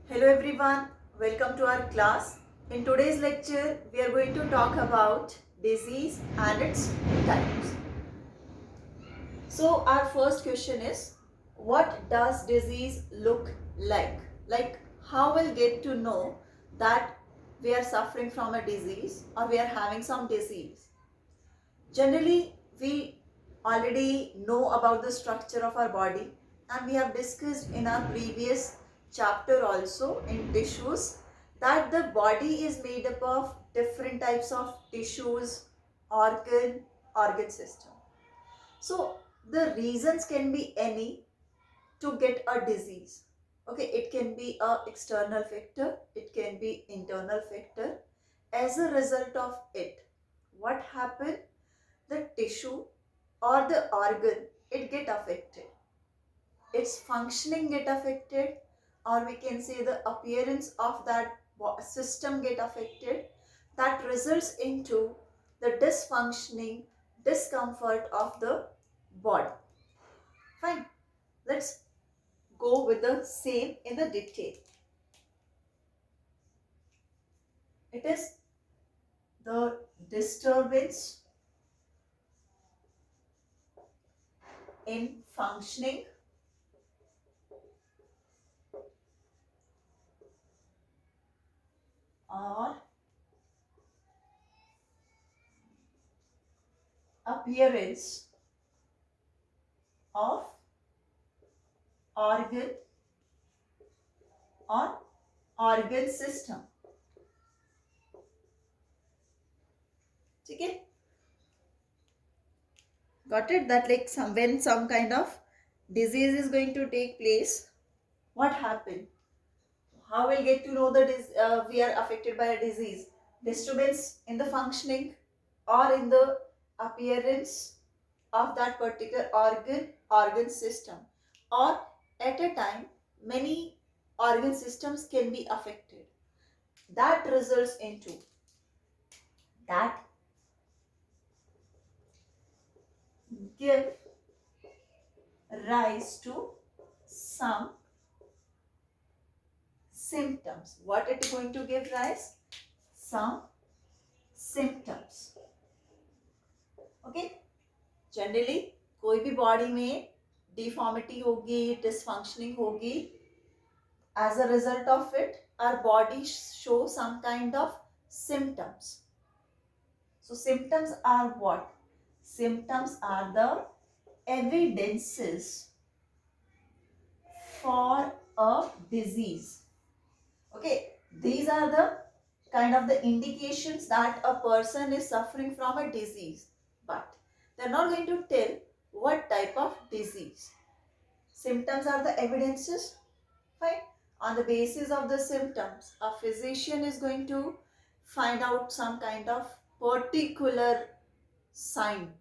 Hello everyone, welcome to our class. In today's lecture, we are going to talk about disease and its types. So our first question is, what does disease look like? Like how we'll get to know that we are suffering from a disease or we are having some disease. Generally, we already know about the structure of our body and we have discussed in our previous chapter also in tissues that the body is made up of different types of tissues, organ system. So the reasons can be any to get a disease. Okay, it can be a external factor, it can be internal factor. As a result of it, what happened? The tissue or the organ, it get affected, its functioning get affected, or we can say the appearance of that system get affected. That results into the dysfunctioning, discomfort of the body. Fine, let's go with the same in the detail. It is the disturbance in functioning or appearance of organ or organ system. Okay, got it? That like when some kind of disease is going to take place, what happened? How we'll get to know that we are affected by a disease? Disturbance in the functioning or in the appearance of that particular organ system, or at a time many organ systems can be affected. That results into that give rise to some symptoms. What it is going to give rise? Some symptoms. Okay, generally कोई भी body में deformity होगी, dysfunctioning होगी. As a result of it, our body show some kind of symptoms. So symptoms are what? Symptoms are the evidences for a disease. Okay, these are the kind of the indications that a person is suffering from a disease, but they're not going to tell what type of disease. Symptoms are the evidences, fine. On the basis of the symptoms, a physician is going to find out some kind of particular sign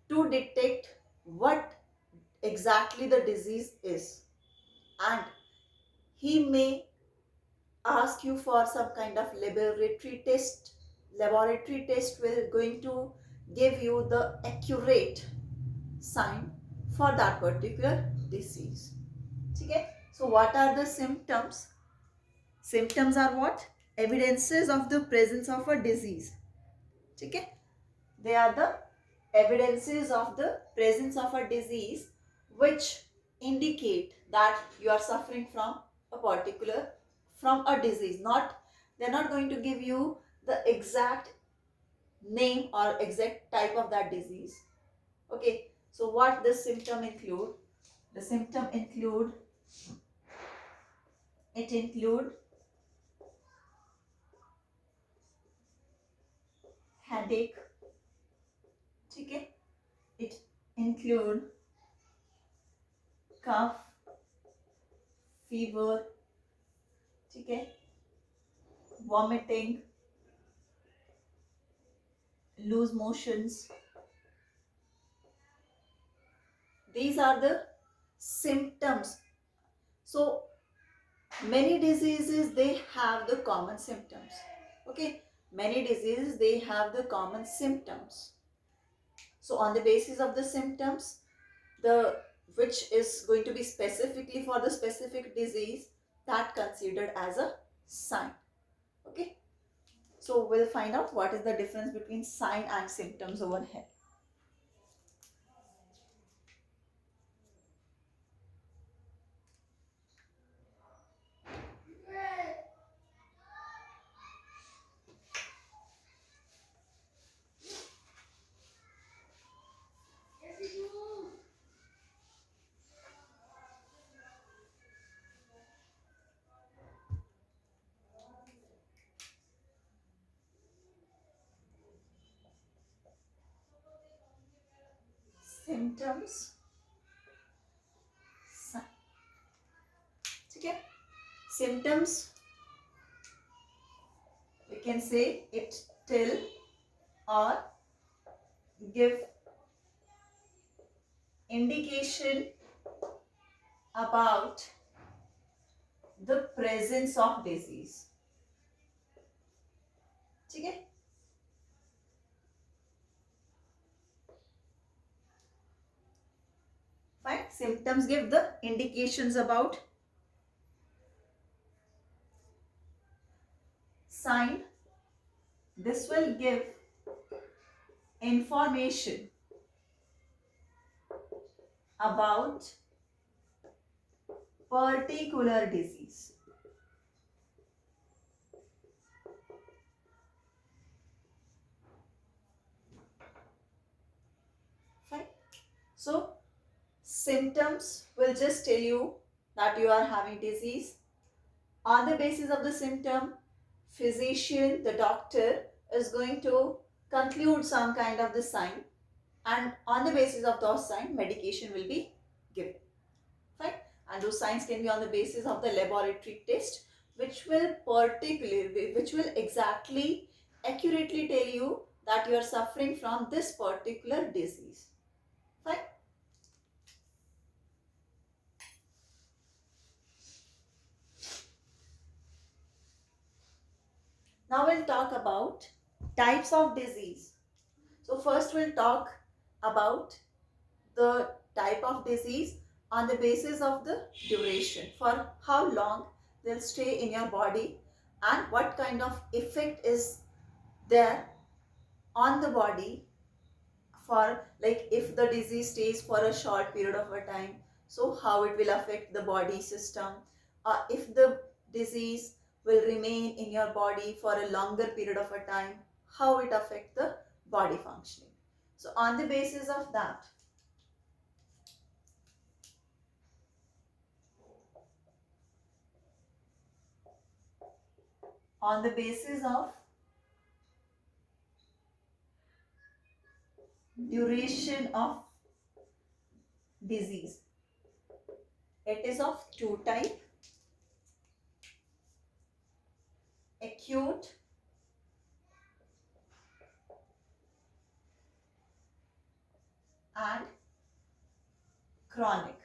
to detect what exactly the disease is, and he may ask you for some kind of laboratory test. Laboratory test will going to give you the accurate sign for that particular disease. Okay, so what are the symptoms? Symptoms are what? Evidences of the presence of a disease. Okay, they are the evidences of the presence of a disease which indicate that you are suffering from a particular, from a disease. Not, they're not going to give you the exact name or exact type of that disease. Okay, so what the symptom include? The symptom include, it include headache. Okay, it include cough, fever. Okay, vomiting, loose motions. These are the symptoms. So many diseases, they have the common symptoms. Okay, many diseases, they have the common symptoms. So on the basis of the symptoms, the which is going to be specifically for the specific disease, that considered as a sign. Okay, so we'll find out what is the difference between sign and symptoms over here. Symptoms, sign. Okay, symptoms, we can say it tell or give indication about the presence of disease. Okay, fine. Symptoms give the indications about, sign, this will give information about particular disease. Fine. So symptoms will just tell you that you are having disease. On the basis of the symptom, physician, the doctor, is going to conclude some kind of the sign, and on the basis of those signs, medication will be given. Fine. And those signs can be on the basis of the laboratory test, which will exactly accurately tell you that you are suffering from this particular disease. Fine. Now we'll talk about types of disease. So first we'll talk about the type of disease on the basis of the duration, for how long they'll stay in your body and what kind of effect is there on the body, for like if the disease stays for a short period of a time, so how it will affect the body system. If the disease will remain in your body for a longer period of a time, how it affect the body functioning. So on the basis of that, on the basis of duration of disease, it is of two type: acute and chronic.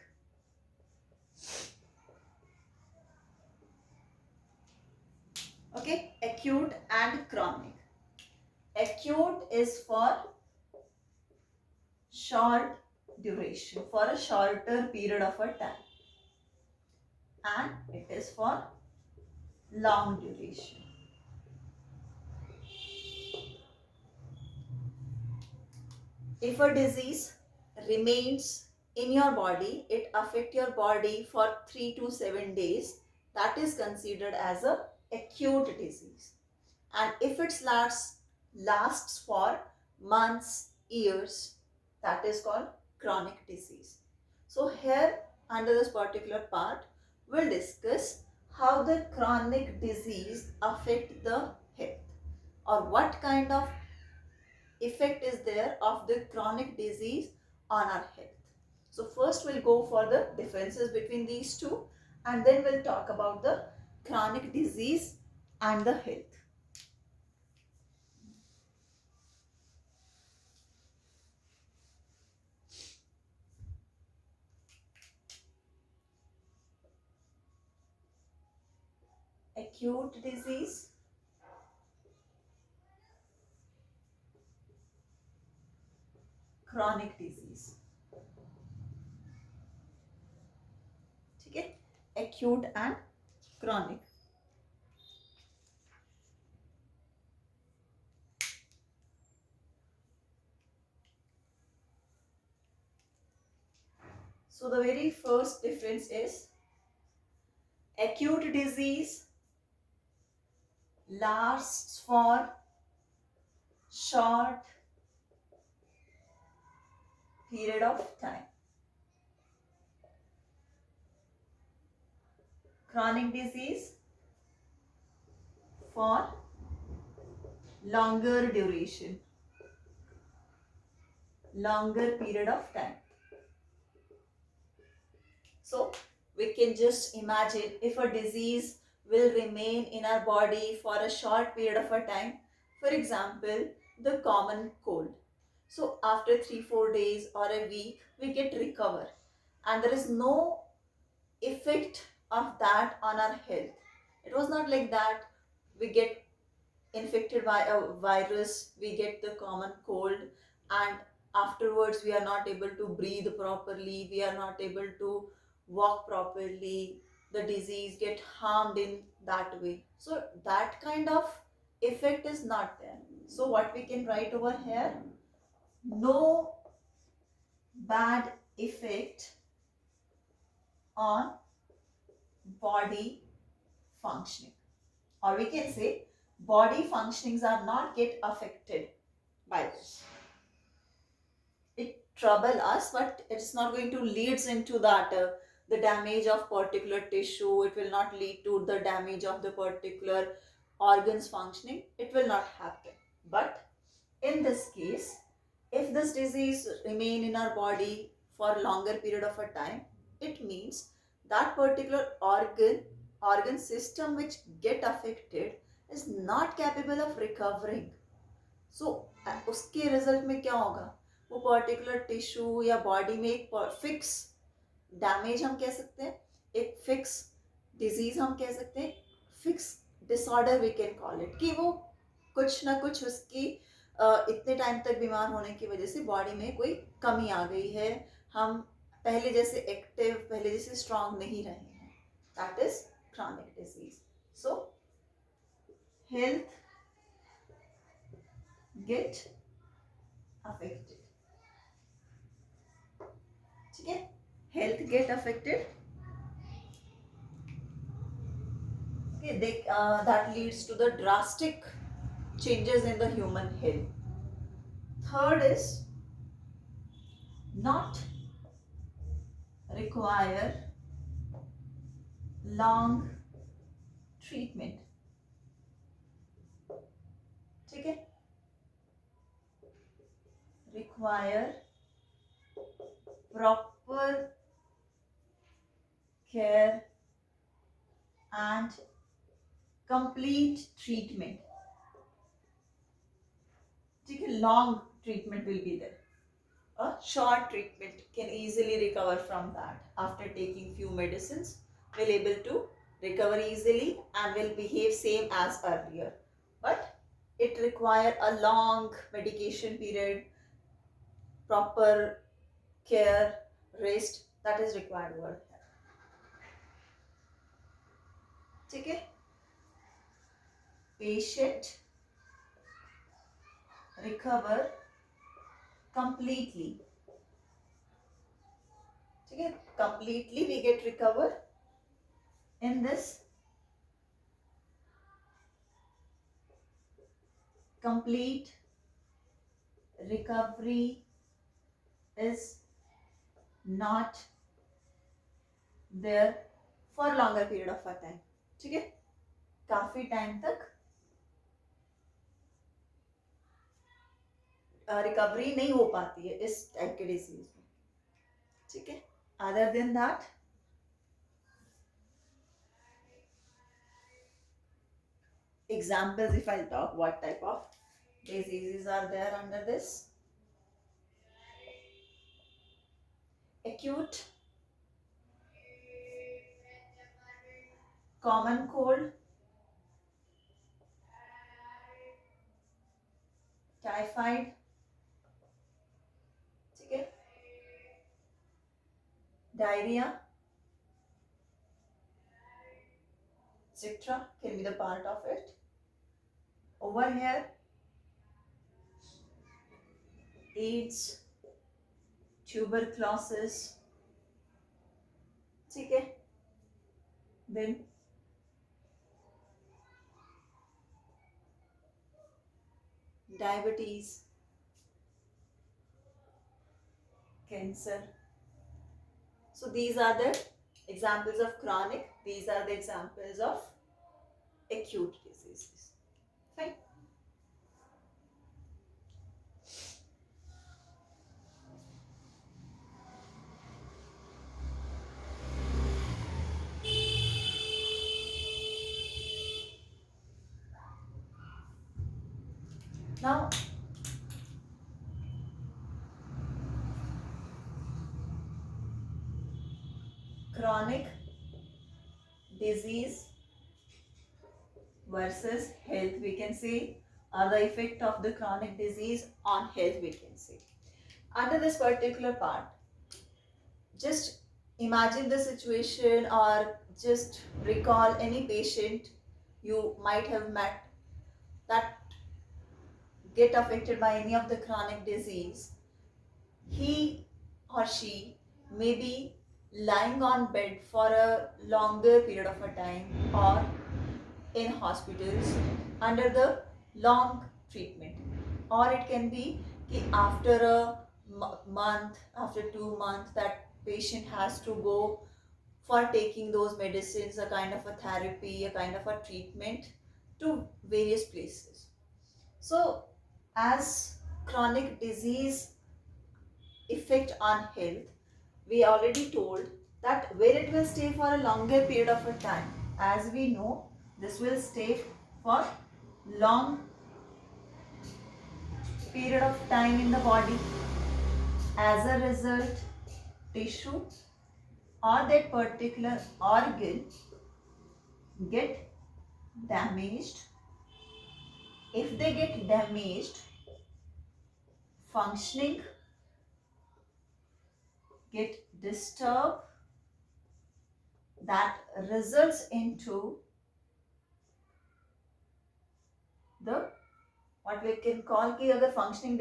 Okay, acute and chronic. Acute is for short duration, for a shorter period of a time, and it is for long duration. If a disease remains in your body, it affects your body for 3 to 7 days, that is considered as a acute disease. And if it lasts for months, years, that is called chronic disease. So here under this particular part, we'll discuss how the chronic disease affect the health, or what kind of effect is there of the chronic disease on our health. So first we'll go for the differences between these two, and then we'll talk about the chronic disease and the health. Acute disease, chronic disease. Okay, acute and chronic. So the very first difference is acute disease lasts for short period of time. Chronic disease for longer duration, longer period of time. So we can just imagine if a disease will remain in our body for a short period of a time. For example, the common cold. So after 3-4 days or a week, we get recover, and there is no effect of that on our health. It was not like that we get infected by a virus, we get the common cold, and afterwards we are not able to breathe properly, we are not able to walk properly, the disease get harmed in that way. So that kind of effect is not there. So what we can write over here, no bad effect on body functioning, or we can say body functionings are not get affected by this. It trouble us, but it's not going to leads into that the damage of particular tissue. It will not lead to the damage of the particular organs functioning. It will not happen. But in this case, if this disease remain in our body for longer period of a time, it means that particular organ system which get affected is not capable of recovering. सो उसके result में क्या होगा, वो particular tissue या body में एक fix damage हम कह सकते हैं, एक फिक्स डिजीज हम कह सकते हैं, fix disorder we can call it, कि वो कुछ ना कुछ उसकी इतने टाइम तक बीमार होने की वजह से बॉडी में कोई कमी आ गई है, हम पहले जैसे एक्टिव, पहले जैसे स्ट्रांग नहीं रहे हैं. That is chronic disease. So health get affected. ठीक है, health get affected. Okay, that leads to the drastic changes in the human health. Third is not require long treatment. ठीक है, require proper care and complete treatment. ठीक है, long treatment will be there. A short treatment can easily recover from that. After taking few medicines, will able to recover easily and will behave same as earlier. But it require a long medication period, proper care, rest, that is required over here. ठीक है, patient recover completely. ठीक है, completely we get recover. In this complete recovery is not there for longer period of a time. ठीक है, काफी time तक recovery नहीं हो पाती है इस टाइप के डिजीज में. ठीक है, other than that examples, if I'll talk, what type of diseases are there under this. Acute common cold, typhoid, ठीक है, diarrhea, etc. can be the part of it. Over here, AIDS, tuberculosis, okay. Then diabetes, cancer. So these are the examples of chronic. These are the examples of acute diseases. Fine. Now, chronic disease versus health, we can say, or the effect of the chronic disease on health, we can say. Under this particular part, just imagine the situation or just recall any patient you might have met that get affected by any of the chronic disease. He or she may be lying on bed for a longer period of a time or in hospitals under the long treatment, or it can be after a month, after 2 months, that patient has to go for taking those medicines, a kind of a therapy, a kind of a treatment to various places. So as chronic disease effect on health, we already told that where it will stay for a longer period of a time. As we know, this will stay for long period of time in the body. As a result, tissue or that particular organ get damaged. If they get damaged, functioning get disturbed, that results into the what we can call कि अगर functioning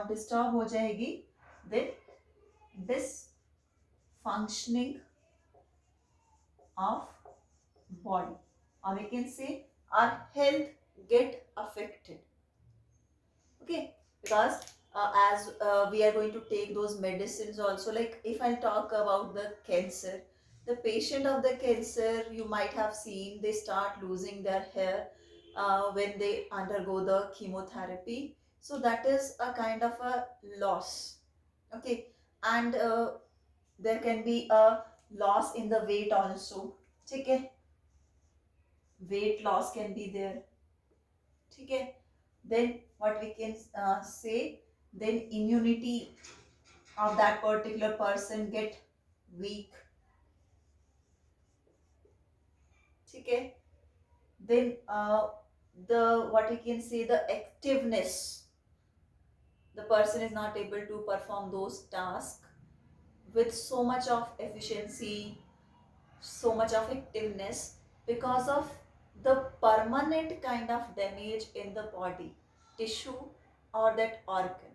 disturb हो जाएगी, then dysfunctioning of body, or we can say our health get affected. Okay, because as we are going to take those medicines also, like if I talk about the cancer, the patient of the cancer, you might have seen they start losing their hair when they undergo the chemotherapy. So that is a kind of a loss. Okay, and there can be a loss in the weight also. Okay, weight loss can be there. Okay, then what we can say, then immunity of that particular person get weak. Okay, then the what we can say, the activeness, the person is not able to perform those tasks with so much of efficiency, so much of activeness, because of the permanent kind of damage in the body, tissue or that organ,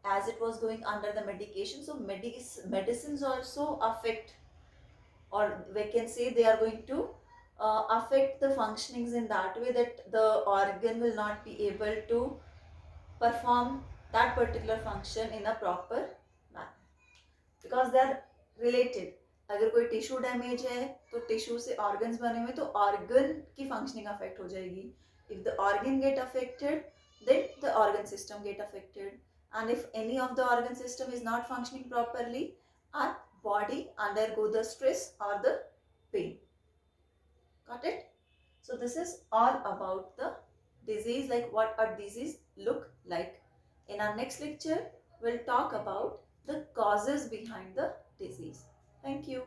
as it was going under the medication. So medicines also affect, or we can say they are going to affect the functionings in that way that the organ will not be able to perform that particular function in a proper manner, because they are related. अगर कोई tissue damage है तो tissue से organs बने हुए, तो organ की functioning affect हो जाएगी. If the organ get affected, then the organ system get affected, and if any of the organ system is not functioning properly, our body undergo the stress or the pain. Got it? So this is all about the disease, like what a disease look like. In our next lecture, we'll talk about the causes behind the disease. Thank you.